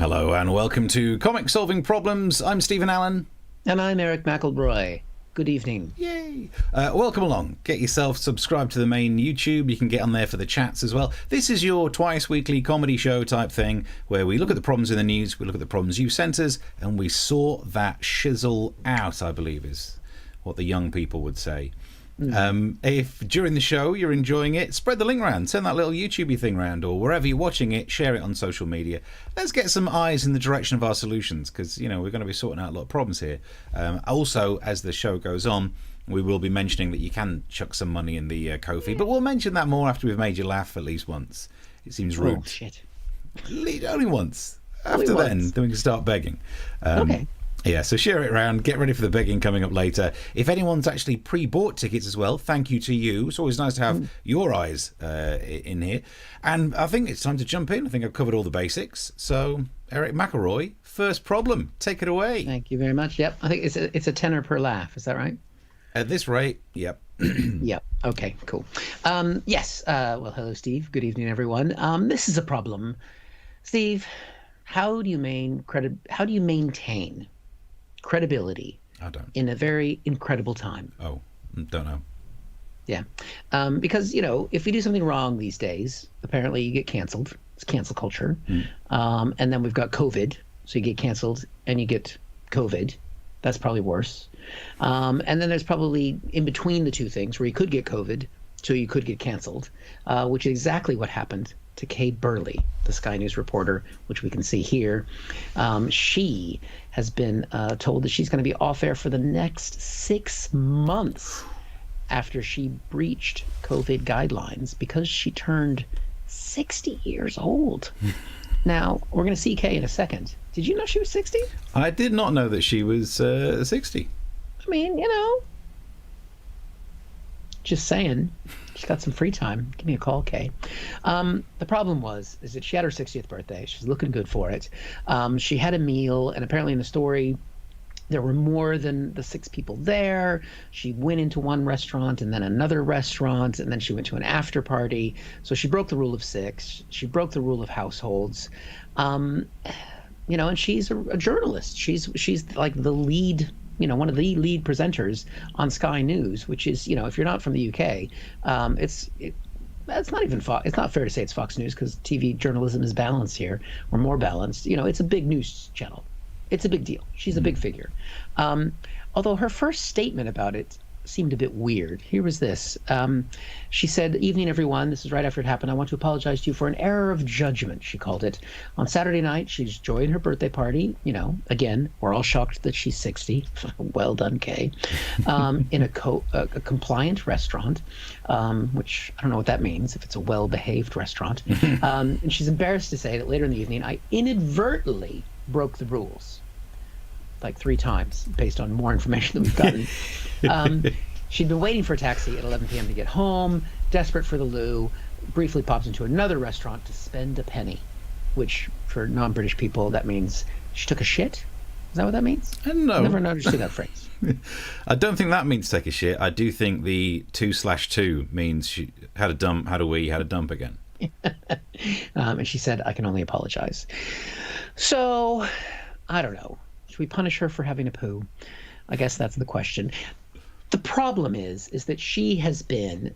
Hello and welcome to Comic Solving Problems. I'm N Allen. And I'm Erich McElroy. Good evening. Yay! Welcome along. Get yourself subscribed to the main YouTube. You can get on there for the chats as well. This is your twice weekly comedy show type thing where we look at the problems in the news, we look at the problems you sent us, and we sort that shizzle out, I believe is what the young people would say. If during the show you're enjoying it, spread the link around, send that little YouTube thing around, or wherever you're watching it, share it on social media. Let's get some eyes in the direction of our solutions, because we're going to be sorting out a lot of problems here. Also, as the show goes on, we will be mentioning that you can chuck some money in the Ko-fi, but we'll mention that more after we've made you laugh at least once. It seems rude. Oh, shit. Only once. After then we can start begging. Okay. Yeah, so share it around. Get ready for the begging coming up later. If anyone's actually pre-bought tickets as well, thank you to you. It's always nice to have your eyes in here. And I think it's time to jump in. I think I've covered all the basics. So, Erich McElroy, first problem. Take it away. Thank you very much. Yep. I think it's a tenner per laugh. Is that right? At this rate, yep. Yep. Okay, cool. Yes. Well, hello, Steve. Good evening, everyone. This is a problem. Steve, how do you maintain credibility in a very incredible time? Oh, don't know. Yeah. Because, if you do something wrong these days, apparently you get canceled. It's cancel culture. And then we've got COVID. So you get canceled and you get COVID. That's probably worse. And then there's probably in between the two things where you could get COVID, so you could get canceled, which is exactly what happened to Kay Burley, the Sky News reporter, which we can see here. She has been told that she's going to be off air for the next 6 months after she breached COVID guidelines because she turned 60 years old. Now, we're going to see Kay in a second. Did you know she was 60? I did not know that she was 60. I mean, just saying. She's got some free time. Give me a call, Kay. The problem is that she had her 60th birthday. She's looking good for it. She had a meal, and apparently in the story, there were more than the 6 people there. She went into one restaurant and then another restaurant, and then she went to an after party. So she broke the rule of 6. She broke the rule of households. And she's a journalist. She's like the lead, one of the lead presenters on Sky News, which is, if you're not from the UK, it's not even it's not fair to say it's Fox News because TV journalism is balanced here, or more balanced. It's a big news channel. It's a big deal. She's a big figure. Although her first statement about it seemed a bit weird. Here was this. She said, "Evening, everyone. This is right after it happened. I want to apologize to you for an error of judgment," she called it. On Saturday night, she's enjoying her birthday party. Again, we're all shocked that she's 60. Well done, Kay. In a compliant restaurant, which I don't know what that means, if it's a well-behaved restaurant. And she's embarrassed to say that later in the evening, I inadvertently broke the rules. Like 3 times, based on more information that we've gotten. She'd been waiting for a taxi at 11 p.m. to get home, desperate for the loo, briefly pops into another restaurant to spend a penny, which for non-British people, that means she took a shit? Is that what that means? No. I never understood that phrase. I don't think that means take a shit. I do think the 2/2 means she had a dump, had a wee, had a dump again. And she said, I can only apologize. So, I don't know. Should we punish her for having a poo? I guess that's the question. The problem is that she has been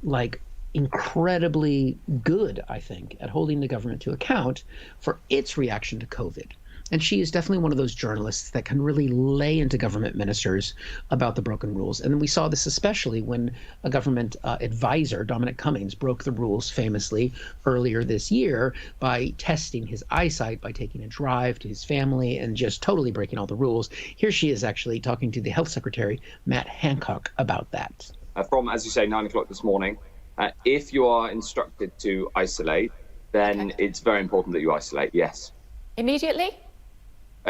incredibly good, I think, at holding the government to account for its reaction to COVID. And she is definitely one of those journalists that can really lay into government ministers about the broken rules. And we saw this especially when a government advisor, Dominic Cummings, broke the rules famously earlier this year by testing his eyesight, by taking a drive to his family and just totally breaking all the rules. Here she is actually talking to the Health Secretary, Matt Hancock, about that. From, as you say, 9 o'clock this morning, if you are instructed to isolate, then it's very important that you isolate, yes. Immediately?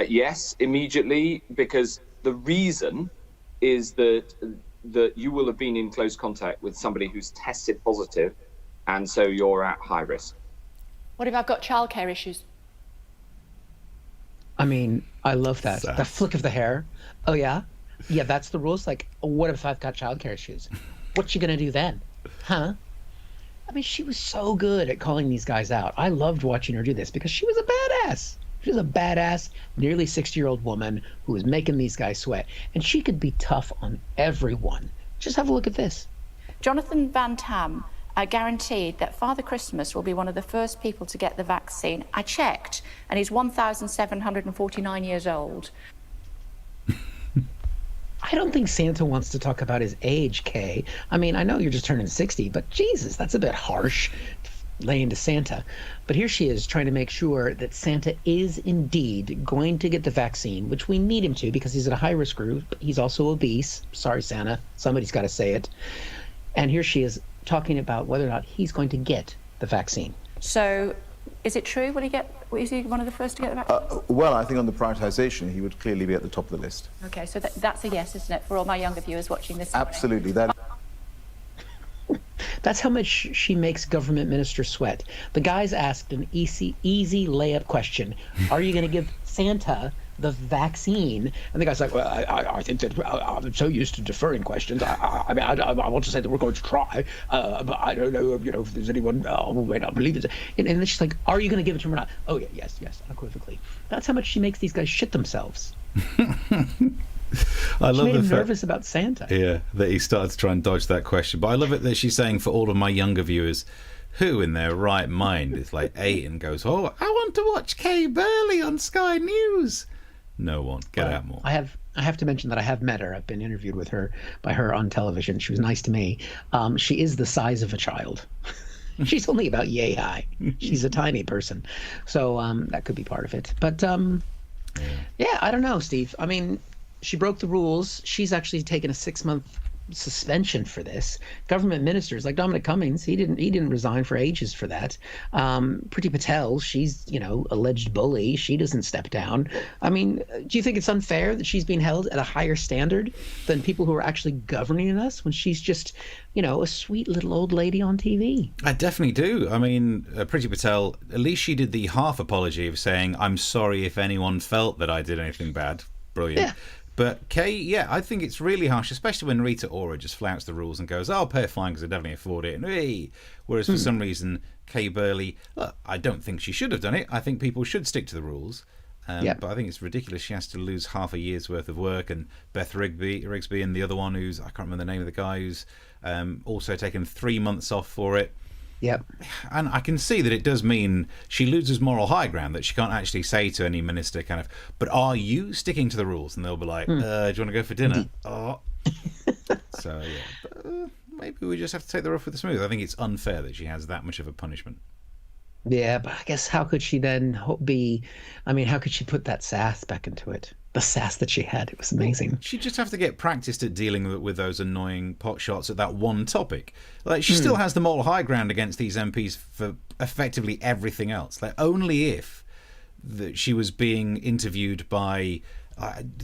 Yes, immediately, because the reason is that you will have been in close contact with somebody who's tested positive, and so you're at high risk. What if I've got childcare issues? I mean, I love that. That flick of the hair. Oh, yeah? Yeah, that's the rules? What if I've got childcare issues? What you gonna do then? Huh? I mean, she was so good at calling these guys out. I loved watching her do this because she was a badass. She's a badass, nearly 60-year-old woman who is making these guys sweat. And she could be tough on everyone. Just have a look at this. Jonathan Van Tam guaranteed that Father Christmas will be one of the first people to get the vaccine. I checked, and he's 1,749 years old. I don't think Santa wants to talk about his age, Kay. I mean, I know you're just turning 60, but Jesus, that's a bit harsh, laying to Santa. But here she is trying to make sure that Santa is indeed going to get the vaccine, which we need him to because he's at a high-risk group. He's also obese. Sorry, Santa. Somebody's got to say it. And here she is talking about whether or not he's going to get the vaccine. So, is it true? Is he one of the first to get the vaccine? Well, I think on the prioritisation, he would clearly be at the top of the list. Okay, so that's a yes, isn't it, for all my younger viewers watching this morning? Absolutely. That's how much she makes government ministers sweat. The guy's asked an easy layup question. Are you going to give Santa the vaccine? And the guy's like, well, I think that I'm so used to deferring questions. I mean, I want to say that we're going to try, but I don't know, if there's anyone who may not believe it. And then she's like, are you going to give it to him or not? Oh, yeah, yes, unequivocally. That's how much she makes these guys shit themselves. I love made him the nervous about Santa. Yeah, that he started to try and dodge that question. But I love it that she's saying for all of my younger viewers, who in their right mind is like 8 and goes, oh, I want to watch Kay Burley on Sky News. No one. Get out more. I have to mention that I have met her. I've been interviewed by her on television. She was nice to me. She is the size of a child. She's only about yay high. She's a tiny person. So that could be part of it. But yeah, I don't know, Steve. I mean, she broke the rules. She's actually taken a 6-month suspension for this. Government ministers like Dominic Cummings, he didn't resign for ages for that. Priti Patel, she's alleged bully. She doesn't step down. I mean, do you think it's unfair that she's being held at a higher standard than people who are actually governing us when she's just a sweet little old lady on TV? I definitely do. I mean, Priti Patel, at least she did the half apology of saying, I'm sorry if anyone felt that I did anything bad. Brilliant. Yeah. But Kay, yeah, I think it's really harsh, especially when Rita Ora just flouts the rules and goes, I'll pay a fine because I definitely afford it. And, hey. Whereas for some reason, Kay Burley, look, I don't think she should have done it. I think people should stick to the rules. But I think it's ridiculous she has to lose half a year's worth of work. And Beth Rigsby and the other one who's, I can't remember the name of the guy, who's also taken 3 months off for it. Yep. And I can see that it does mean she loses moral high ground, that she can't actually say to any minister kind of, but are you sticking to the rules? And they'll be like, do you want to go for dinner? Oh. So, yeah. But, maybe we just have to take the rough with the smooth. I think it's unfair that she has that much of a punishment. Yeah, but I guess how could she then how could she put that sass back into it? The sass that she had, it was amazing. She'd just have to get practiced at dealing with those annoying pot shots at that one topic. Like, she still has the moral high ground against these MPs for effectively everything else. Like, only if that she was being interviewed by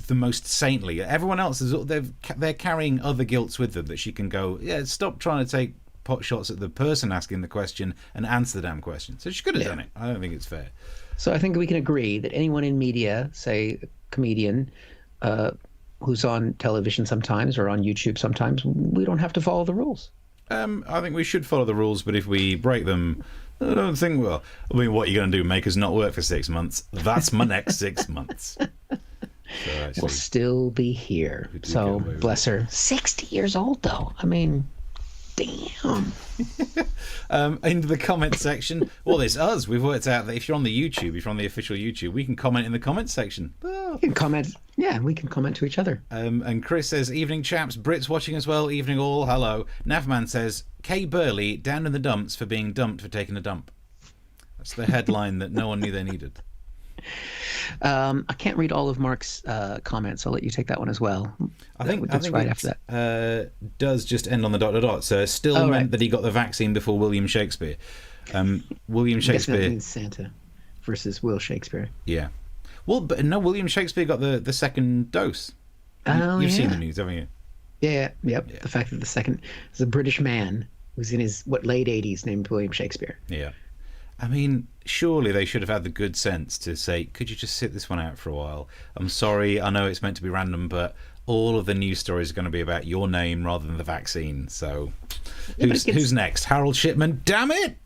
the most saintly. Everyone else they're carrying other guilts with them that she can go, yeah, stop trying to take pot shots at the person asking the question and answer the damn question. So she could have done it. I don't think it's fair. So I think we can agree that anyone in media, say a comedian who's on television sometimes or on YouTube sometimes, we don't have to follow the rules. I think we should follow the rules, but if we break them, I don't think, what are you going to do, make us not work for 6 months? That's my next 6 months. So we'll still be here. So bless her. 60 years old, though. I mean, damn. Into the comment section. Well, it's us. We've worked out that if you're on the YouTube, if you're on the official YouTube, we can comment in the comment section. You can comment. Yeah, we can comment to each other. And Chris says, evening chaps, Brits watching as well, evening all, hello. Navman says, Kay Burley down in the dumps for being dumped for taking a dump. That's the headline that no one knew they needed. I can't read all of Mark's comments. I'll let you take that one as well. I think right after that. Does just end on the ... So still meant that he got the vaccine before William Shakespeare. William Shakespeare. That means Santa versus Will Shakespeare. Yeah. Well, but no, William Shakespeare got the second dose. You've seen the news, haven't you? Yeah. The fact that the second is a British man who's in his late 80s named William Shakespeare. Yeah. I mean, surely they should have had the good sense to say, could you just sit this one out for a while? I'm sorry, I know it's meant to be random, but all of the news stories are going to be about your name rather than the vaccine. So who's next? Harold Shipman? Damn it!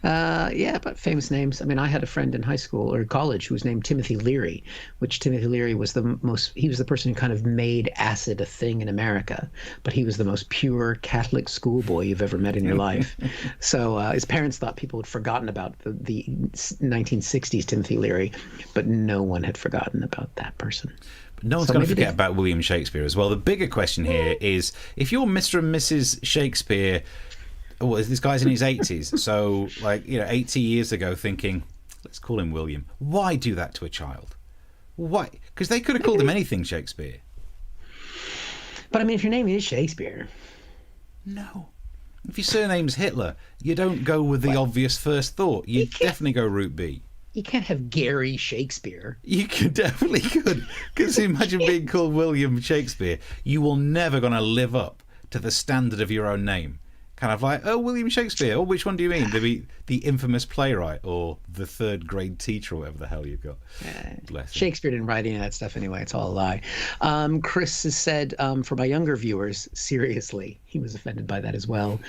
Yeah, but famous names. I mean, I had a friend in high school or college who was named Timothy Leary, which Timothy Leary was he was the person who kind of made acid a thing in America, but he was the most pure Catholic schoolboy you've ever met in your life. So his parents thought people had forgotten about the 1960s Timothy Leary, but no one had forgotten about that person. No one's going to forget about William Shakespeare as well. The bigger question here is, if you're Mr. and Mrs. Shakespeare, this guy's in his 80s, so 80 years ago thinking, let's call him William. Why do that to a child? Why? Because they could have called him anything Shakespeare. But I mean, if your name is Shakespeare. No. If your surname's Hitler, you don't go with the obvious first thought. You definitely go route B. You can't have Gary Shakespeare. You definitely could. Because imagine being called William Shakespeare. You will never going to live up to the standard of your own name. Kind of like, oh, William Shakespeare. Oh, which one do you mean? The infamous playwright or the third grade teacher or whatever the hell you've got. Bless him. Shakespeare didn't write any of that stuff anyway. It's all a lie. Chris has said, for my younger viewers, seriously, he was offended by that as well,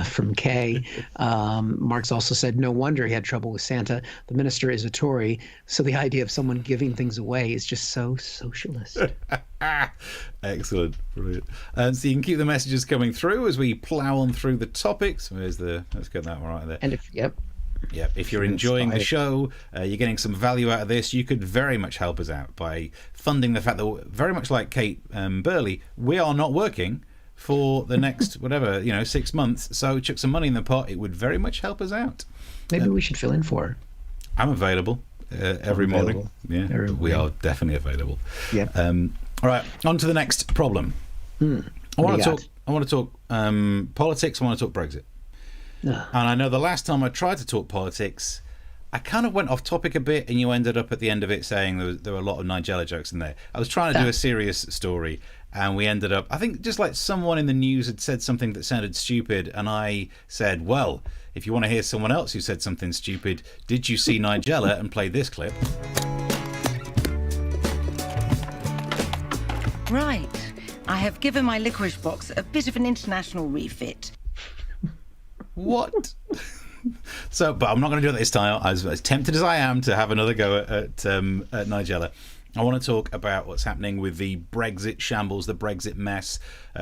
from Kay. Mark's also said, no wonder he had trouble with Santa. The minister is a Tory, so the idea of someone giving things away is just so socialist. Excellent. Brilliant. So you can keep the messages coming through as we plough on through the topics. Let's get that one right there. And if you're enjoying the show, you're getting some value out of this, you could very much help us out by funding the fact that, very much like Kay Burley, we are not working for the next 6 months, so chuck some money in the pot. It would very much help us out. Maybe we should fill in for her. I'm available every morning. Yeah, we are definitely available. Yeah. All right, on to the next problem. I want to talk politics. I want to talk Brexit. And I know the last time I tried to talk politics, I kind of went off topic a bit, and you ended up at the end of it saying there were a lot of Nigella jokes in there. I was trying to do a serious story, and we ended up, I think, just like someone in the news had said something that sounded stupid, and I said, well, if you want to hear someone else who said something stupid, did you see Nigella? And play this clip. Right. I have given my licorice box a bit of an international refit. What? But I'm not going to do it this time. As tempted as I am to have another go at Nigella, I want to talk about what's happening with the Brexit shambles, the Brexit mess.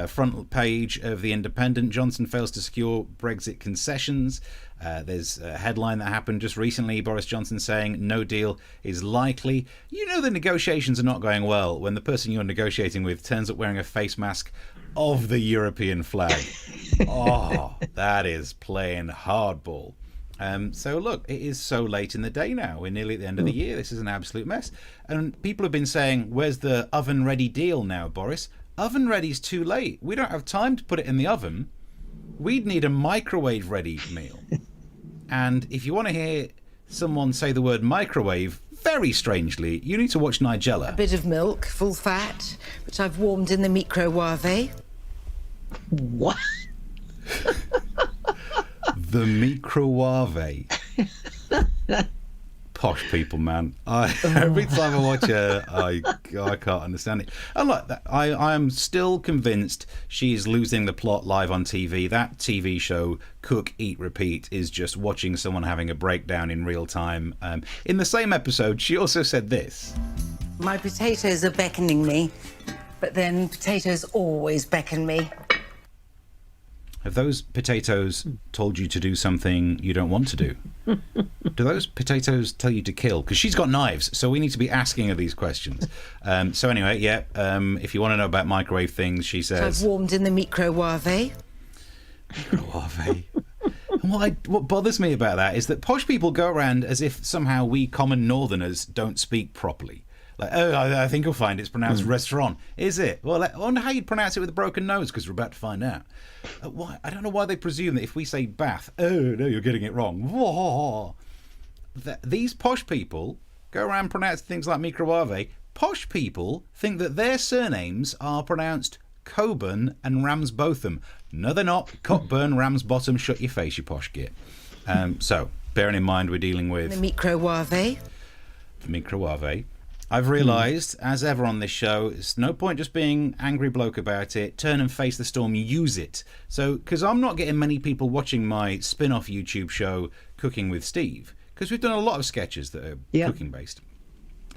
Front page of The Independent, Johnson fails to secure Brexit concessions. There's a headline that happened just recently, Boris Johnson saying no deal is likely. You know the negotiations are not going well when the person you're negotiating with turns up wearing a face mask of the European flag. Oh, that is playing hardball. So look, it is so late in the day now. We're nearly at the end of the year. This is an absolute mess. And people have been saying, where's the oven-ready deal now, Boris? Oven-ready's too late. We don't have time to put it in the oven. We'd need a microwave-ready meal. And if you want to hear someone say the word microwave very strangely, you need to watch Nigella. A bit of milk, full fat, which I've warmed in the microwave. What? The microwave. Posh people, man. Every time I watch her, I can't understand it. And look, I am still convinced she's losing the plot live on TV. That TV show, Cook, Eat, Repeat, is just watching someone having a breakdown in real time. In the same episode, she also said this. My potatoes are beckoning me, but then potatoes always beckon me. Have those potatoes told you to do something you don't want to do? Do those potatoes tell you to kill? Because she's got knives, so we need to be asking her these questions. So anyway, if you want to know about microwave things, she says... I've warmed in the microwave. Microwave. And what bothers me about that is that posh people go around as if somehow we common northerners don't speak properly. Like, I think you'll find it's pronounced restaurant. Is it? Well, I wonder how you'd pronounce it with a broken nose, because we're about to find out. Why? I don't know why they presume that if we say bath, oh, no, you're getting it wrong. Whoa. These posh people go around pronouncing things like microwave. Posh people think that their surnames are pronounced Coburn and Ramsbotham. No, they're not. Cockburn, Ramsbottom, shut your face, you posh git. So, bearing in mind we're dealing with... The microwave. The microwave. I've realised, as ever on this show, it's no point just being angry bloke about it. Turn and face the storm. Use it. So, because I'm not getting many people watching my spin-off YouTube show, Cooking with Steve, because we've done a lot of sketches that are cooking based.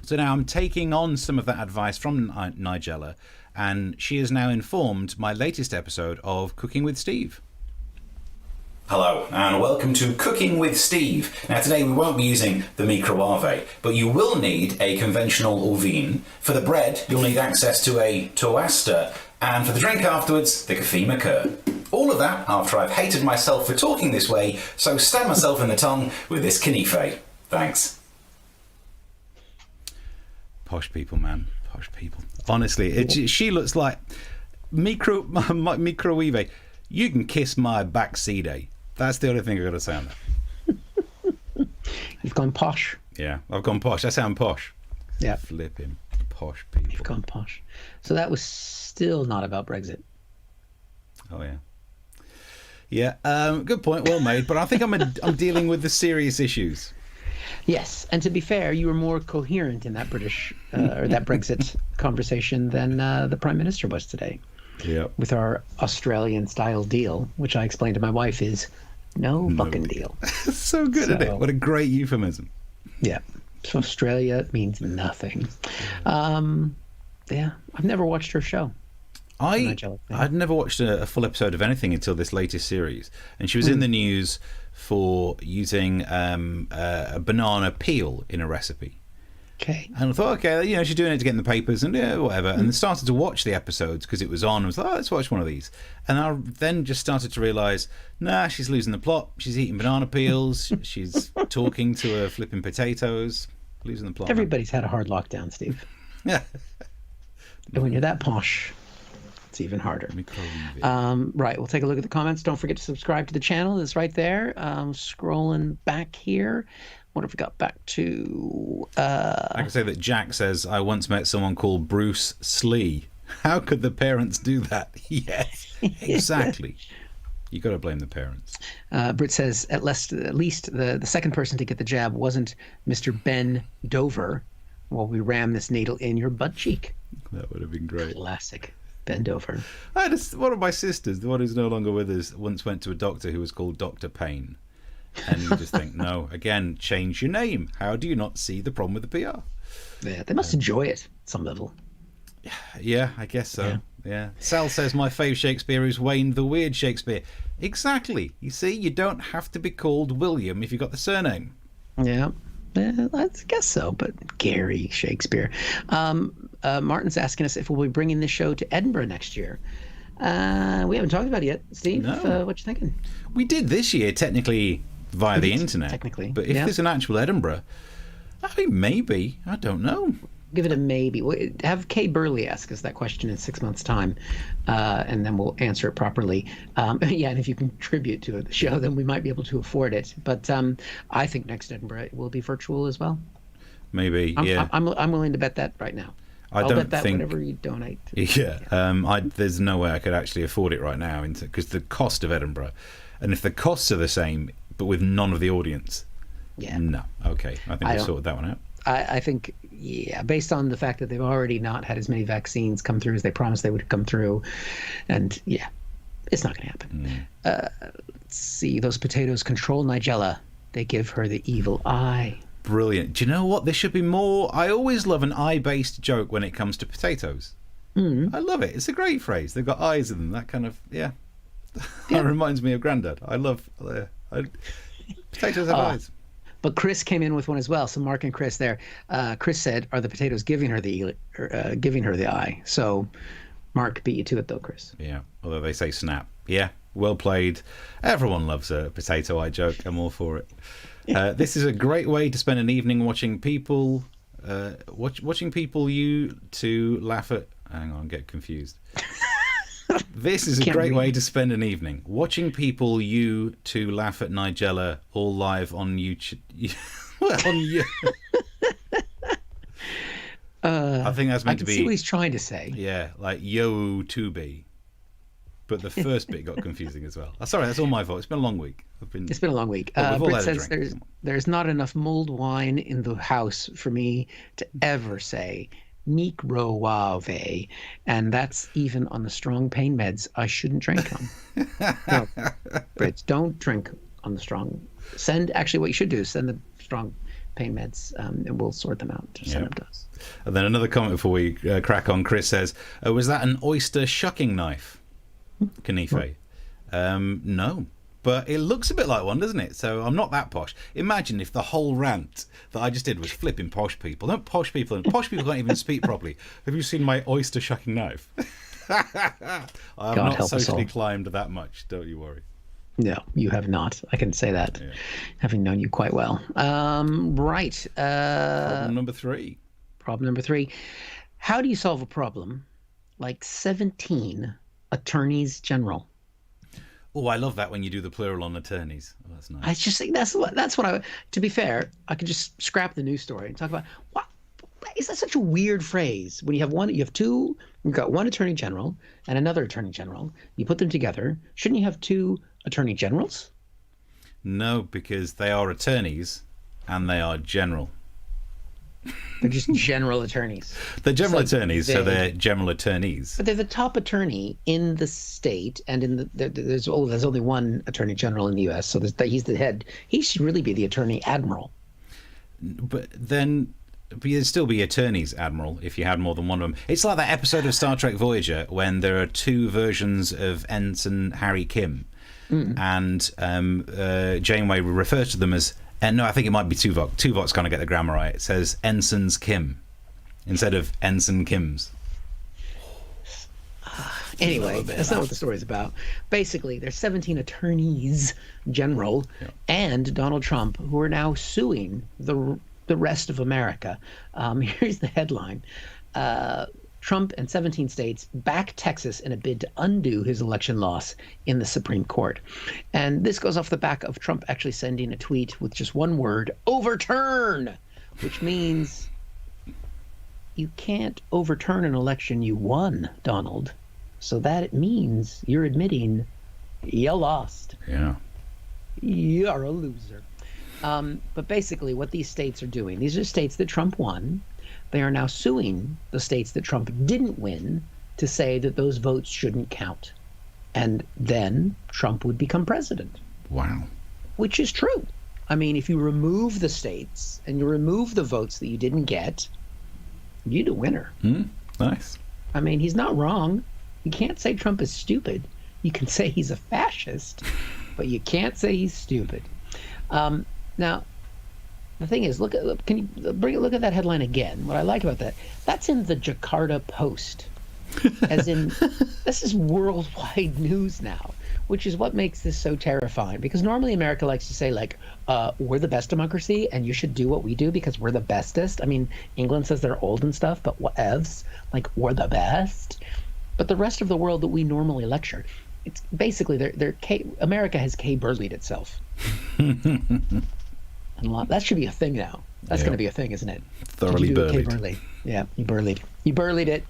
So now I'm taking on some of that advice from Nigella, and she has now informed my latest episode of Cooking with Steve. Hello and welcome to Cooking with Steve. Now today we won't be using the microwave, but you will need a conventional oven. For the bread you'll need access to a toaster, and for the drink afterwards, the café maker. All of that after I've hated myself for talking this way, so stab myself in the tongue with this knife. Thanks. Posh people, man. Posh people. Honestly, she looks like microwave. You can kiss my backseat, eh? That's the only thing I've got to say on that. You've gone posh. Yeah, I've gone posh. I sound posh. Yeah. Flipping posh people. You've gone posh. So that was still not about Brexit. Oh, yeah. Yeah, good point. Well made. But I think I'm dealing with the serious issues. Yes, and to be fair, you were more coherent in that British or that Brexit conversation than the Prime Minister was today. Yeah. With our Australian-style deal, which I explained to my wife is no fucking deal. So good at it. What a great euphemism. Yeah. So Australia means nothing. Yeah, I've never watched her show. I'd never watched a full episode of anything until this latest series, and she was in the news for using a banana peel in a recipe. Okay. And I thought, okay, she's doing it to get in the papers and whatever. And then started to watch the episodes because it was on. I was like, let's watch one of these. And I then just started to realise, she's losing the plot. She's eating banana peels. She's talking to her flipping potatoes. Losing the plot. Everybody's had a hard lockdown, Steve. Yeah. And when you're that posh, it's even harder. Right, we'll take a look at the comments. Don't forget to subscribe to the channel. It's right there. Scrolling back here. What have we got back to? I can say that Jack says, I once met someone called Bruce Slee. How could the parents do that? Yes, exactly. You got to blame the parents. Britt says, at least the second person to get the jab wasn't Mr. Ben Dover while we ram this needle in your butt cheek. That would have been great. Classic. Ben Dover. One of my sisters, the one who's no longer with us, once went to a doctor who was called Dr. Payne. And you just think, no, again, change your name. How do you not see the problem with the PR? Yeah, they must enjoy it at some level. Yeah, I guess so. Yeah. Sal says my fave Shakespeare is Wayne the Weird Shakespeare. Exactly. You see, you don't have to be called William if you got the surname. Yeah. I guess so, but Gary Shakespeare. Martin's asking us if we'll be bringing this show to Edinburgh next year. We haven't talked about it yet. Steve, no. What you thinking? We did this year, technically, via the internet. Technically. But if there's an actual Edinburgh, I mean, maybe. I don't know. Give it a maybe. Have Kay Burley ask us that question in 6 months' time, and then we'll answer it properly. And if you contribute to the show, then we might be able to afford it. But I think next Edinburgh will be virtual as well. Maybe, I'm willing to bet that right now. I'll bet that whatever you donate. There's no way I could actually afford it right now because the cost of Edinburgh, and if the costs are the same but with none of the audience, no. Okay, I think we sorted that one out. I think, based on the fact that they've already not had as many vaccines come through as they promised they would come through, and it's not going to happen. Let's see, those potatoes control Nigella. They give her the evil eye. Brilliant. Do you know what? There should be more. I always love an eye-based joke when it comes to potatoes. I love it. It's a great phrase. They've got eyes in them. That kind of, That reminds me of Grandad. I love potatoes have eyes. But Chris came in with one as well. So Mark and Chris there. Chris said, "Are the potatoes giving her the eye?" So Mark beat you to it though, Chris. Yeah. Although they say snap. Yeah. Well played. Everyone loves a potato eye joke. I'm all for it. This is a great way to spend an evening watching people watching people you to laugh at. Hang on, get confused. This is a great way to spend an evening watching people you to laugh at Nigella all live on YouTube. I think that's meant to be. See what he's trying to say. Yeah, like yo to be. But the first bit got confusing as well. Sorry, that's all my fault. It's been a long week. It's been a long week. But we've all Britt had a says drink. there's not enough mulled wine in the house for me to ever say microwave, and that's even on the strong pain meds I shouldn't drink on. No, Britt, don't drink on the strong. Actually, what you should do is send the strong pain meds, and we'll sort them out. Just send them to us. And then another comment before we crack on. Chris says, was that an oyster shucking knife? Kanife. No. But it looks a bit like one, doesn't it? So I'm not that posh. Imagine if the whole rant that I just did was flipping posh people. Don't posh people can't even speak properly. Have you seen my oyster shucking knife? I have not socially climbed that much, don't you worry. No, you have not. I can say that, having known you quite well. Right. Problem number 3. Problem number 3. How do you solve a problem like 17 attorneys general? Oh, I love that when you do the plural on attorneys. Oh, that's nice. I just think that's what I. To be fair, I could just scrap the news story and talk about what is that such a weird phrase when you have two. You've got one attorney general and another attorney general. You put them together. Shouldn't you have 2 attorney generals? No, because they are attorneys and they are general. They're just general attorneys. They're general attorneys, so they're general attorneys. But they're the top attorney in the state, and there's only one attorney general in the U.S., so he's the head. He should really be the attorney admiral. But you'd still be attorneys admiral if you had more than one of them. It's like that episode of Star Trek Voyager when there are 2 versions of Ensign Harry Kim, and Janeway refers to them as. No, I think it might be Tuvok. Tuvok's kind of get the grammar right. It says Ensign's Kim instead of Ensign Kim's. Anyway, that's not what the story's about. Basically, there's 17 attorneys general and Donald Trump who are now suing the rest of America. Here's the headline. Trump and 17 states back Texas in a bid to undo his election loss in the Supreme Court. And this goes off the back of Trump actually sending a tweet with just one word, overturn, which means you can't overturn an election you won, Donald. So that it means you're admitting you lost. Yeah. You're a loser. But basically what these states are doing, these are states that Trump won. They are now suing the states that Trump didn't win to say that those votes shouldn't count. And then Trump would become president. Wow. Which is true. I mean, if you remove the states and you remove the votes that you didn't get, you're the winner. Nice. I mean, he's not wrong. You can't say Trump is stupid. You can say he's a fascist, but you can't say he's stupid. Now, the thing is, look at that headline again. What I like about that's in the Jakarta Post. As in, this is worldwide news now, which is what makes this so terrifying. Because normally America likes to say, like, we're the best democracy and you should do what we do because we're the bestest. I mean, England says they're old and stuff, but whatevs. Like, we're the best. But the rest of the world that we normally lecture, it's basically, America has Kay Burley'd itself. That should be a thing now. That's going to be a thing, isn't it? Thoroughly burleyed. Kay Burley? Yeah, you burleyed. You burleyed it.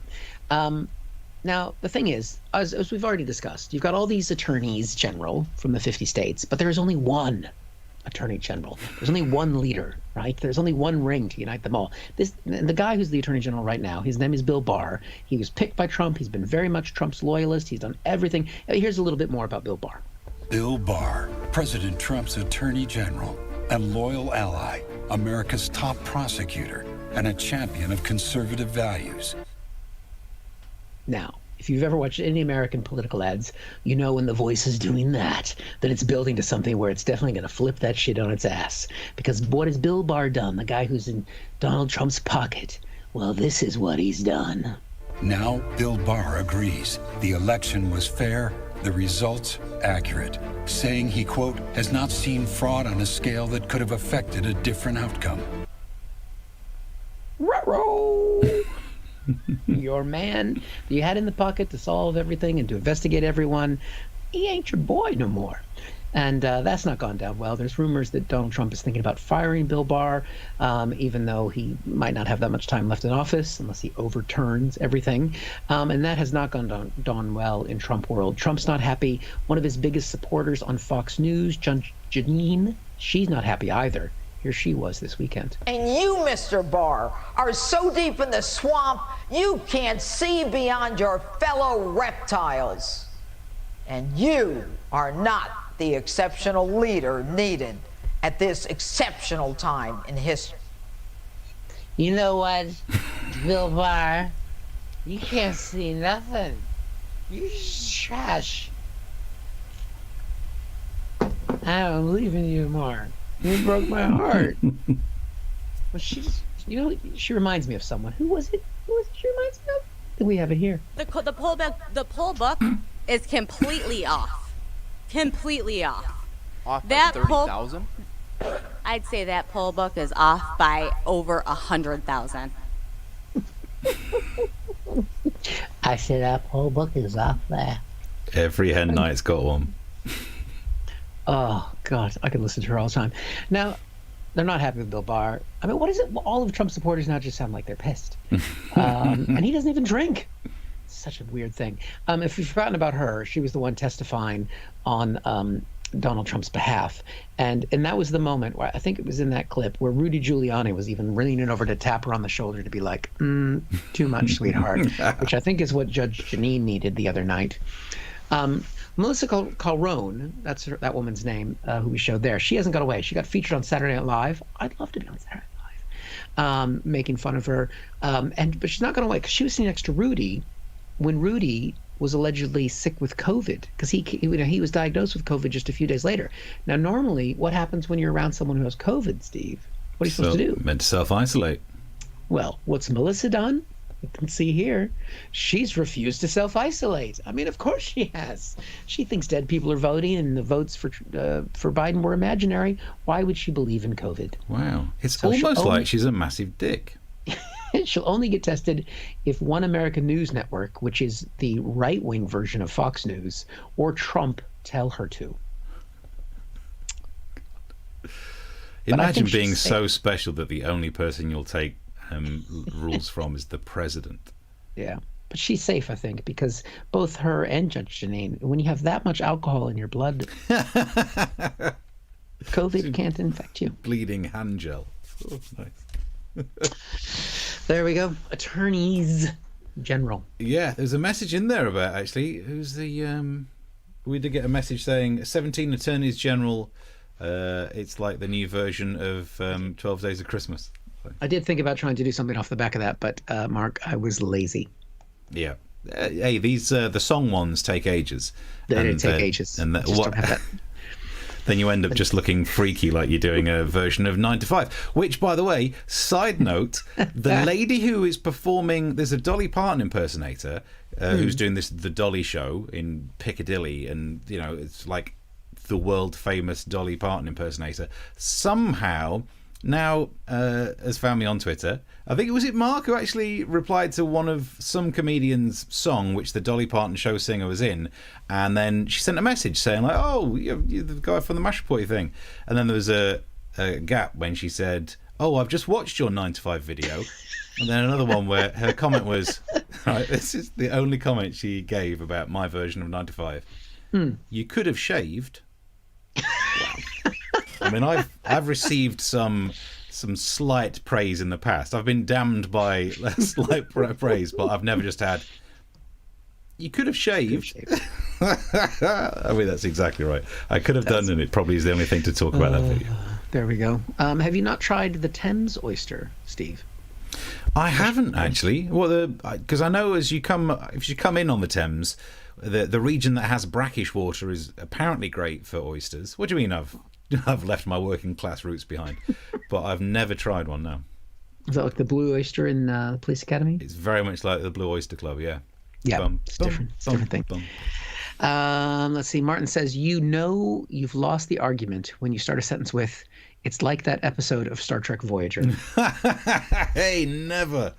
Now, the thing is, as we've already discussed, you've got all these attorneys general from the 50 states, but there is only one attorney general. There's only one leader, right? There's only one ring to unite them all. The guy who's the attorney general right now, his name is Bill Barr. He was picked by Trump. He's been very much Trump's loyalist. He's done everything. Here's a little bit more about Bill Barr. Bill Barr, President Trump's attorney general and loyal ally, America's top prosecutor, and a champion of conservative values. Now, if you've ever watched any American political ads, you know when the voice is doing that it's building to something where it's definitely going to flip that shit on its ass. Because what has Bill Barr done, the guy who's in Donald Trump's pocket? Well, this is what he's done. Now, Bill Barr agrees the election was fair, the results accurate, saying he, quote, has not seen fraud on a scale that could have affected a different outcome. Ruh-roh! Your man that you had in the pocket to solve everything and to investigate everyone, he ain't your boy no more. And that's not gone down well. There's rumors that Donald Trump is thinking about firing Bill Barr, even though he might not have that much time left in office unless he overturns everything. And that has not gone down well in Trump world. Trump's not happy. One of his biggest supporters on Fox News, Janine, she's not happy either. Here she was this weekend. And you, Mr. Barr, are so deep in the swamp, you can't see beyond your fellow reptiles. And you are not the exceptional leader needed at this exceptional time in history. You know what, Bill Barr? You can't see nothing. You're just trash. I don't believe in you more. You broke my heart. Well, she reminds me of someone. Who was it? She reminds me of? I think we have it here. The poll book is completely off. Completely off. Off that 30,000? I'd say that poll book is off by over 100,000. I say that poll book is off there. Every hen night's got one. Oh, God, I could listen to her all the time. Now, they're not happy with Bill Barr. I mean, what is it? All of Trump's supporters now just sound like they're pissed. And he doesn't even drink. It's such a weird thing. If you've forgotten about her, she was the one testifying on Donald Trump's behalf. And that was the moment where I think it was in that clip where Rudy Giuliani was even leaning over to tap her on the shoulder to be like, too much, sweetheart, which I think is what Judge Janine needed the other night. Melissa Calrone, that's that woman's name, who we showed there. She hasn't got away. She got featured on Saturday Night Live. I'd love to be on Saturday Night Live, making fun of her. But she's not gone away because she was sitting next to Rudy when Rudy was allegedly sick with COVID, because he was diagnosed with COVID just a few days later. Now, normally, what happens when you're around someone who has COVID, Steve? What are you supposed to do? Meant to self-isolate. Well, what's Melissa done? You can see here, she's refused to self-isolate. I mean, of course she has. She thinks dead people are voting and the votes for Biden were imaginary. Why would she believe in COVID? Wow. It's almost like she's a massive dick. She'll only get tested if One American News Network, which is the right-wing version of Fox News, or Trump tell her to. Imagine being so special that the only person you'll take rules from is the president. Yeah, but she's safe, I think, because both her and Judge Janine, when you have that much alcohol in your blood, COVID can't infect you. Bleeding hand gel. Oh, nice. There we go. Attorneys General. Yeah, there's a message in there about actually who's the we did get a message saying 17 attorneys general. It's like the new version of 12 Days of Christmas. I did think about trying to do something off the back of that, but Mark, I was lazy. Yeah. Hey, these the song ones take ages. They take ages. And don't have that. Then you end up just looking freaky, like you're doing a version of 9 to 5. Which, by the way, side note, the lady who is performing, there's a Dolly Parton impersonator who's doing the Dolly show in Piccadilly, and it's like the world famous Dolly Parton impersonator. Somehow now has found me on Twitter. I think it Mark who actually replied to one of some comedian's song which the Dolly Parton show singer was in, and then she sent a message saying like, oh, you're the guy from the Mash Report thing, and then there was a gap when she said, oh, I've just watched your 9 to 5 video, and then another one where her comment was, right, this is the only comment she gave about my version of 9 to 5. You could have shaved. Wow. I mean, I've received some slight praise in the past. I've been damned by slight praise, but I've never just had, you could have shaved. I mean, that's exactly right. I could have done, and it probably is the only thing to talk about that video. There we go. Have you not tried the Thames oyster, Steve? I haven't actually. Well, because I know if you come in on the Thames, the region that has brackish water is apparently great for oysters. What do you mean I've left my working class roots behind? But I've never tried one, no. Is that like the Blue Oyster in the Police Academy? It's very much like the Blue Oyster Club, yeah. Yeah, it's different. It's a different thing. Let's see. Martin says, you've lost the argument when you start a sentence with, it's like that episode of Star Trek Voyager. Hey, never.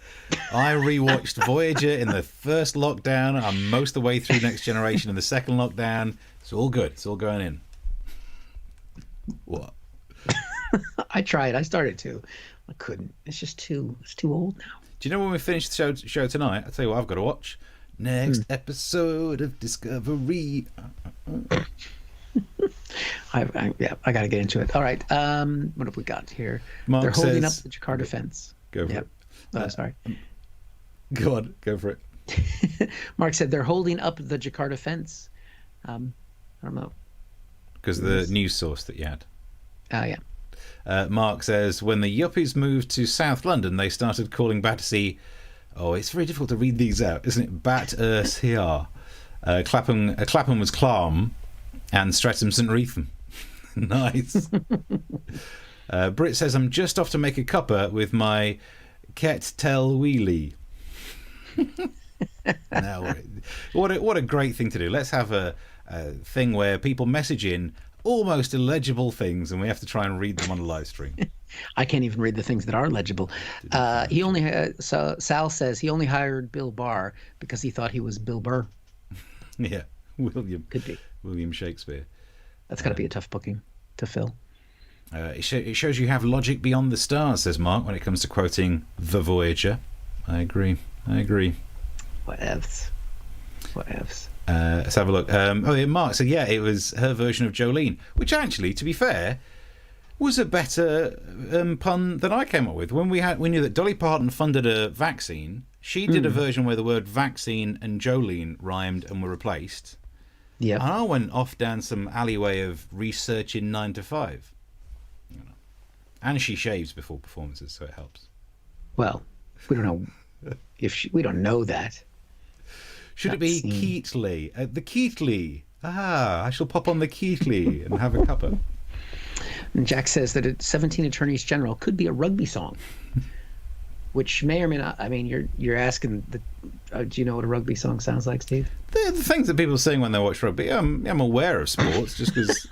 I rewatched Voyager in the first lockdown. I'm most of the way through Next Generation in the second lockdown. It's all good. It's all going in. What? I tried. I started to. I couldn't. It's just it's too old now. Do you know when we finish the show tonight? I'll tell you what I've got to watch. Next episode of Discovery. I got to get into it. All right. What have we got here? Mark They're holding up says- the Jakarta fence. Go for it. Oh, sorry. Go on, go for it. Mark said they're holding up the Jakarta fence. I don't know. Because the news source that you had. Oh, yeah. Mark says, when the yuppies moved to South London, they started calling Battersea... Oh, it's very difficult to read these out, isn't it? Battersea. Clapham was Clam, and Streatham St. Wreatham. Nice. Britt says, I'm just off to make a cuppa with my Ket Tel Wheelie. Now, what a great thing to do. Let's have a thing where people message in almost illegible things, and we have to try and read them on a live stream. I can't even read the things that are legible. Sal says he only hired Bill Barr because he thought he was Bill Burr. Yeah, Could be William Shakespeare. That's got to be a tough booking to fill. It shows you have logic beyond the stars, says Mark, when it comes to quoting The Voyager. I agree. Whatevs. Let's have a look. Mark said, yeah, it was her version of Jolene, which actually, to be fair, was a better pun than I came up with. When we knew that Dolly Parton funded a vaccine, she did a version where the word vaccine and Jolene rhymed and were replaced. Yeah. And I went off down some alleyway of researching 9 to 5. And she shaves before performances, so it helps. Well, we don't know we don't know that. Should it be Keatley? The Keatley. I shall pop on the Keatley and have a cuppa. And Jack says that 17 Attorneys General could be a rugby song, which may or may not. I mean, you're asking. Do you know what a rugby song sounds like, Steve? The things that people sing when they watch rugby. I'm aware of sports, just because.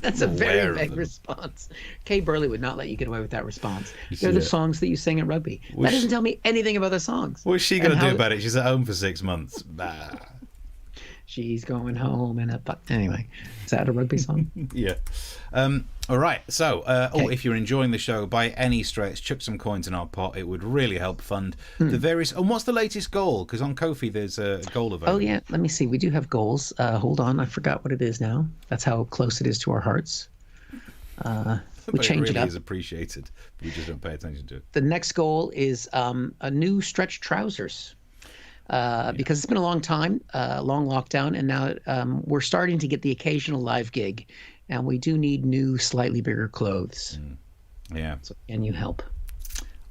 That's a very vague response. Kay Burley would not let you get away with that response. They're the songs that you sing at rugby. That doesn't tell me anything about the songs. What's she going to do about it? She's at home for 6 months. She's going home in a... Anyway, is that a rugby song? Yeah. All right. So, if you're enjoying the show, by any stretch, chuck some coins in our pot. It would really help fund the various... And what's the latest goal? Because on Ko-fi, there's a goal available. Oh, yeah. Let me see. We do have goals. Hold on. I forgot what it is now. That's how close it is to our hearts. We change it up. It is appreciated. We just don't pay attention to it. The next goal is a new stretch trousers. Because it's been a long time, long lockdown, and now we're starting to get the occasional live gig, and we do need new, slightly bigger clothes. Yeah. So can you help?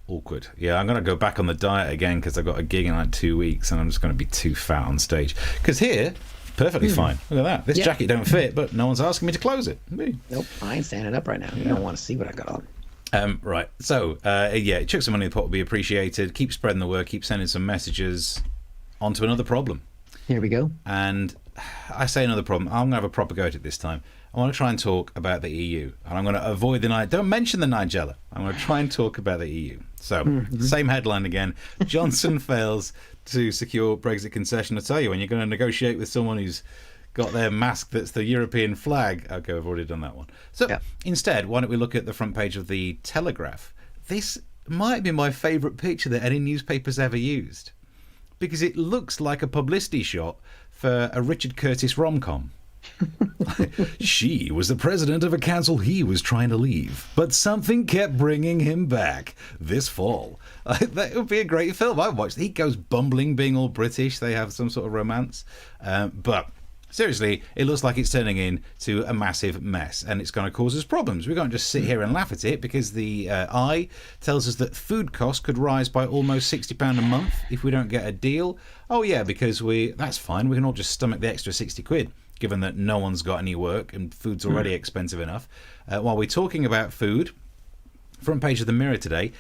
Awkward. Yeah, I'm going to go back on the diet again because I've got a gig in like 2 weeks, and I'm just going to be too fat on stage. Because here, perfectly fine. Look at that. This jacket don't fit, but no one's asking me to close it. Me. Nope, I ain't standing up right now. You don't want to see what I got on. Right. So, chuck some money in the pot would be appreciated. Keep spreading the word. Keep sending some messages. On to another problem. Here we go. And I say another problem. I'm going to have a proper go at it this time. I want to try and talk about the EU. And I'm going to avoid don't mention the Nigella. I'm going to try and talk about the EU. So, same headline again. Johnson fails to secure Brexit concession. I tell you, when you're going to negotiate with someone who's got their mask that's the European flag. Okay, I've already done that one. So, instead, why don't we look at the front page of the Telegraph? This might be my favourite picture that any newspaper's ever used. Because it looks like a publicity shot for a Richard Curtis rom-com. She was the president of a council he was trying to leave, but something kept bringing him back this fall. That would be a great film. I watched. He goes bumbling, being all British. They have some sort of romance. But seriously, it looks like it's turning into a massive mess, and it's going to cause us problems. We can't just sit here and laugh at it, because the Eye tells us that food costs could rise by almost £60 a month if we don't get a deal. Oh yeah, because that's fine. We can all just stomach the extra 60 quid, given that no one's got any work and food's already expensive enough. While we're talking about food, front page of the Mirror today,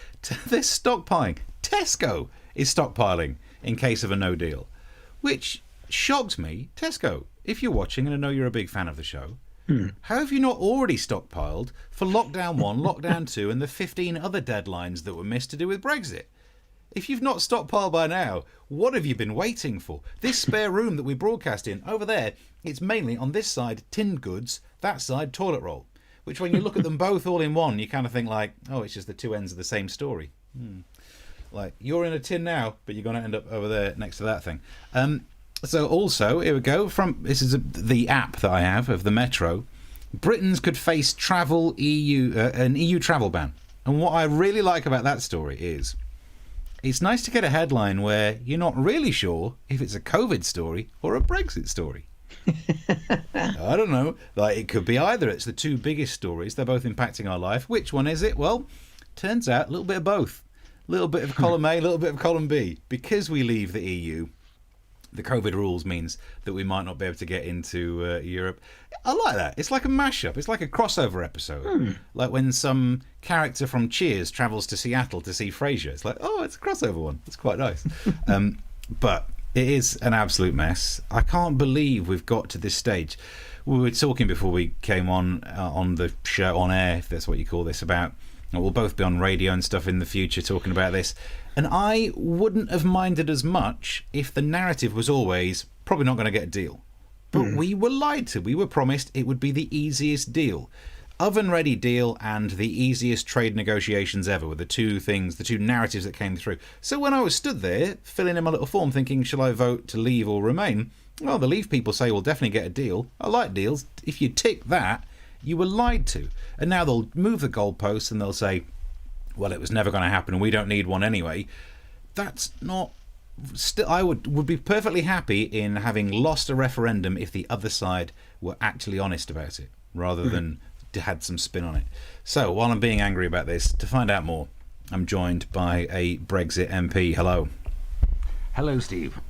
they're stockpiling. Tesco is stockpiling in case of a no deal, which shocked me. Tesco, if you're watching, and I know you're a big fan of the show, how have you not already stockpiled for lockdown 1, lockdown 2, and the 15 other deadlines that were missed to do with Brexit? If you've not stockpiled by now, what have you been waiting for? This spare room that we broadcast in, over there, it's mainly on this side tinned goods, that side toilet roll. Which when you look at them both all in one, you kind of think like, oh, it's just the two ends of the same story. Like, you're in a tin now, but you're going to end up over there next to that thing. So also, here we go, this is the app that I have of the Metro. Britons could face an EU travel ban. And what I really like about that story is it's nice to get a headline where you're not really sure if it's a COVID story or a Brexit story. I don't know. Like, it could be either. It's the two biggest stories. They're both impacting our life. Which one is it? Well, turns out a little bit of both. A little bit of column A, a little bit of column B. Because we leave the EU, the COVID rules means that we might not be able to get into Europe. I like that. It's like a mashup. It's like a crossover episode. Like when some character from Cheers travels to Seattle to see Frasier. It's like, oh, it's a crossover one. It's quite nice. But it is an absolute mess. I can't believe we've got to this stage. We were talking before we came on the show, on air, if that's what you call this, about we'll both be on radio and stuff in the future talking about this. And I wouldn't have minded as much if the narrative was always probably not going to get a deal. But we were lied to. We were promised it would be the easiest deal. Oven-ready deal and the easiest trade negotiations ever were the two narratives that came through. So when I was stood there, filling in my little form, thinking, shall I vote to leave or remain? Well, the Leave people say we'll definitely get a deal. I like deals. If you tick that, you were lied to. And now they'll move the goalposts and they'll say, well, it was never going to happen and we don't need one anyway. That's not... Still, I would be perfectly happy in having lost a referendum if the other side were actually honest about it, rather than had some spin on it. So, while I'm being angry about this, to find out more, I'm joined by a Brexit MP. Hello. Hello, Steve.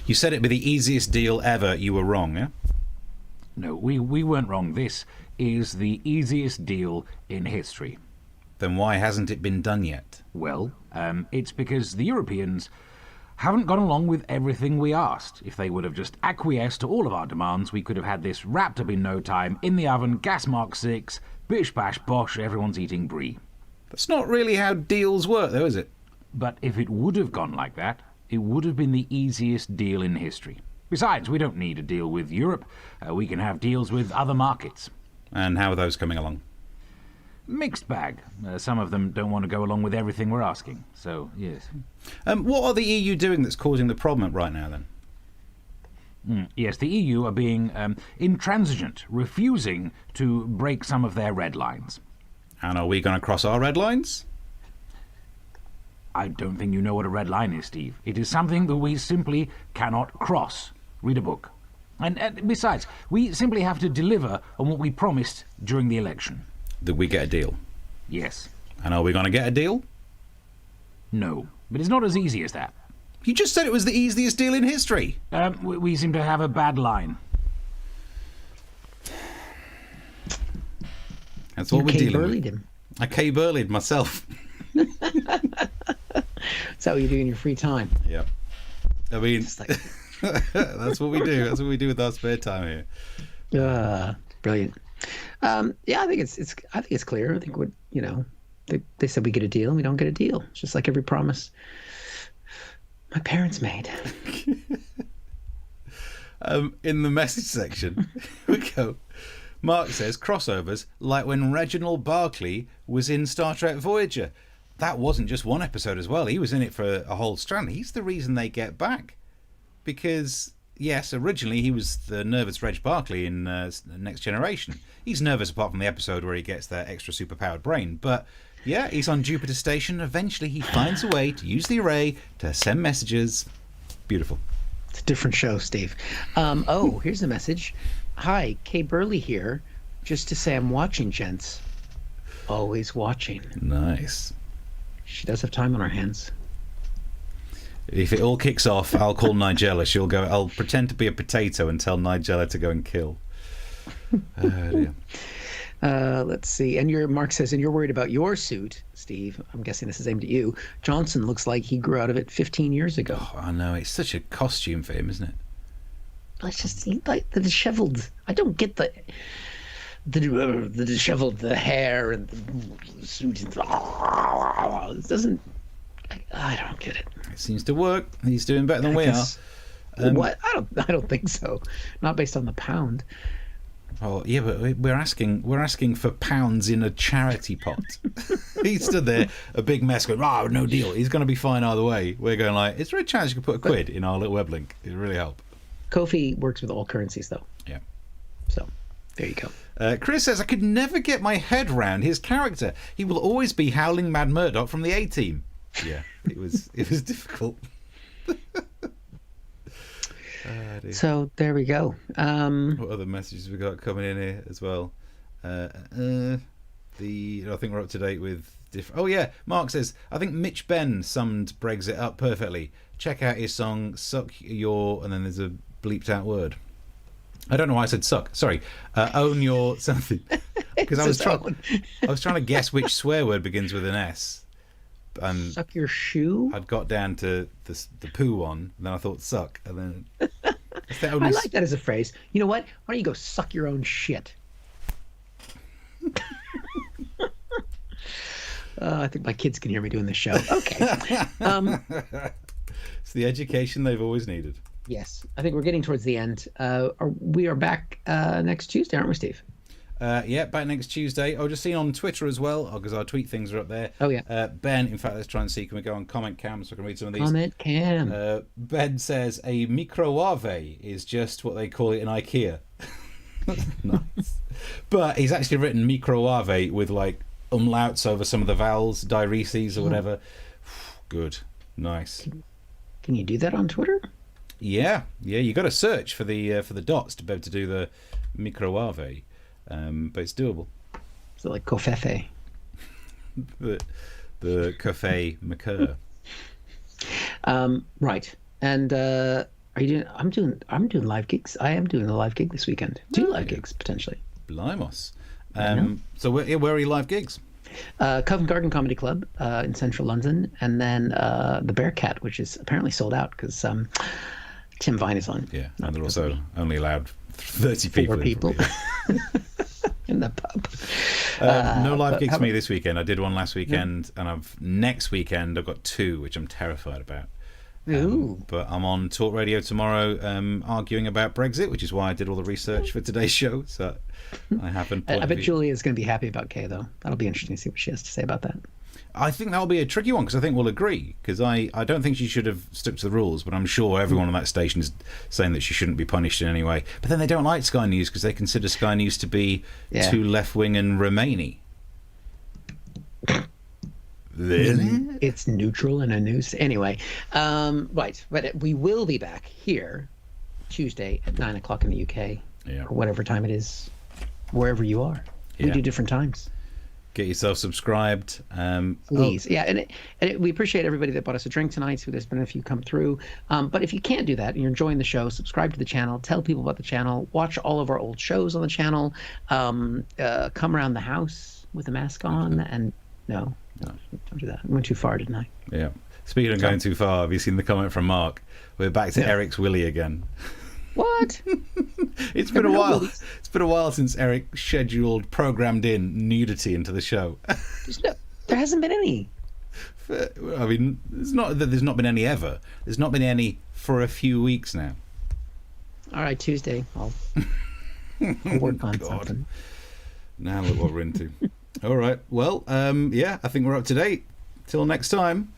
You said it'd be the easiest deal ever. You were wrong, yeah? No, we weren't wrong. This is the easiest deal in history. Then why hasn't it been done yet? Well, it's because the Europeans haven't gone along with everything we asked. If they would have just acquiesced to all of our demands, we could have had this wrapped up in no time, in the oven, gas mark 6, bish bash bosh, everyone's eating brie. That's not really how deals work, though, is it? But if it would have gone like that, it would have been the easiest deal in history. Besides, we don't need a deal with Europe. We can have deals with other markets. And how are those coming along? Mixed bag. Some of them don't want to go along with everything we're asking. So, yes. What are the EU doing that's causing the problem right now, then? Yes, the EU are being intransigent, refusing to break some of their red lines. And are we going to cross our red lines? I don't think you know what a red line is, Steve. It is something that we simply cannot cross. Read a book. And besides, we simply have to deliver on what we promised during the election. That we get a deal? Yes. And are we going to get a deal? No, but it's not as easy as that. You just said it was the easiest deal in history. We seem to have a bad line. That's what we're dealing with. Him. I Kay Burley'd myself. Is that what you do in your free time? Yep. I mean, that's what we do. That's what we do with our spare time here. Brilliant. Yeah, I think it's clear. I think they said we get a deal and we don't get a deal. It's just like every promise my parents made. In the message section, we go. Mark says crossovers like when Reginald Barclay was in Star Trek Voyager. That wasn't just one episode as well. He was in it for a whole strand. He's the reason they get back. Because, yes, originally he was the nervous Reg Barclay in Next Generation. He's nervous apart from the episode where he gets that extra superpowered brain. But, yeah, he's on Jupiter Station. Eventually he finds a way to use the array to send messages. Beautiful. It's a different show, Steve. Here's a message. Hi, Kay Burley here. Just to say I'm watching, gents. Always watching. Nice. She does have time on her hands. If it all kicks off, I'll call Nigella. She'll go. I'll pretend to be a potato and tell Nigella to go and kill. Oh, dear. Let's see. And Mark says, and you're worried about your suit, Steve. I'm guessing this is aimed at you. Johnson looks like he grew out of it 15 years ago. Oh, I know. It's such a costume for him, isn't it? It's just like the disheveled. I don't get the disheveled, the hair and the suit. It doesn't I don't get it. It seems to work. He's doing better than we are. What? I don't think so. Not based on the pound. Oh yeah, but we're asking for pounds in a charity pot. He stood there, a big mess, going, no deal. He's going to be fine either way. We're going like, is there a chance you could put a quid in our little web link? It'd really help. Kofi works with all currencies, though. Yeah. So, there you go. Chris says, I could never get my head round his character. He will always be Howling Mad Murdoch from the A-Team. Yeah, it was difficult. So there we go. What other messages we got coming in here as well? I think we're up to date with Oh yeah, Mark says, I think Mitch Benn summed Brexit up perfectly. Check out his song "Suck Your," and then there's a bleeped out word. I don't know why I said suck. Sorry, own your something. Because I was trying to guess which swear word begins with an S. And suck your shoe. I'd got down to the poo one, and then I thought suck, and then I like that as a phrase. You know what? Why don't you go suck your own shit? I think my kids can hear me doing this show. Okay. It's the education they've always needed. Yes, I think we're getting towards the end. We are back next Tuesday, aren't we, Steve? Yeah, back next Tuesday. I've just seen on Twitter as well, because our tweet things are up there. Oh, yeah. Ben, in fact, let's try and see. Can we go on Comment Cam so I can read some of these? Comment Cam. Ben says a microwave is just what they call it in IKEA. Nice. But he's actually written microwave with like umlauts over some of the vowels, direses or whatever. Good. Nice. Can you do that on Twitter? Yeah. You got to search for the dots to be able to do the microwave. But it's doable. So like covfefe. the cafe McCur. Right. And are you doing? I'm doing live gigs. I am doing a live gig this weekend. Two live gigs potentially. Blimos. So where are your live gigs? Covent Garden Comedy Club in central London, and then the Bearcat, which is apparently sold out because Tim Vine is on. Yeah, and they're also only allowed 30 people. 4 people. In the pub. No live gigs for me this weekend. I did one last weekend, and next weekend I've got 2, which I'm terrified about. But I'm on Talk Radio tomorrow arguing about Brexit, which is why I did all the research for today's show. So I haven't. I bet Julia is going to be happy about Kay, though. That'll be interesting to see what she has to say about that. I think that'll be a tricky one, because I think we'll agree, because I don't think she should have stuck to the rules, but I'm sure everyone on that station is saying that she shouldn't be punished in any way. But then they don't like Sky News because they consider Sky News to be too left-wing and Remainy. Really? It's neutral and a news. Anyway, right. But we will be back here Tuesday at 9 o'clock in the UK, or whatever time it is, wherever you are. We do different times. Get yourself subscribed. Please. Yeah, and we appreciate everybody that bought us a drink tonight. So there's been a few come through. But if you can't do that and you're enjoying the show, subscribe to the channel, tell people about the channel, watch all of our old shows on the channel, come around the house with a mask on, and no, don't do that. I went too far, didn't I? Yeah. Speaking of going too far, have you seen the comment from Mark? We're back to Eric's Willy again. What? It's been a while. It's been a while since Eric programmed in nudity into the show. There hasn't been any. I mean, it's not that there's not been any ever. There's not been any for a few weeks now. All right, Tuesday. I'll work on something. Now look what we're into. All right. Well, I think we're up to date. Till next time.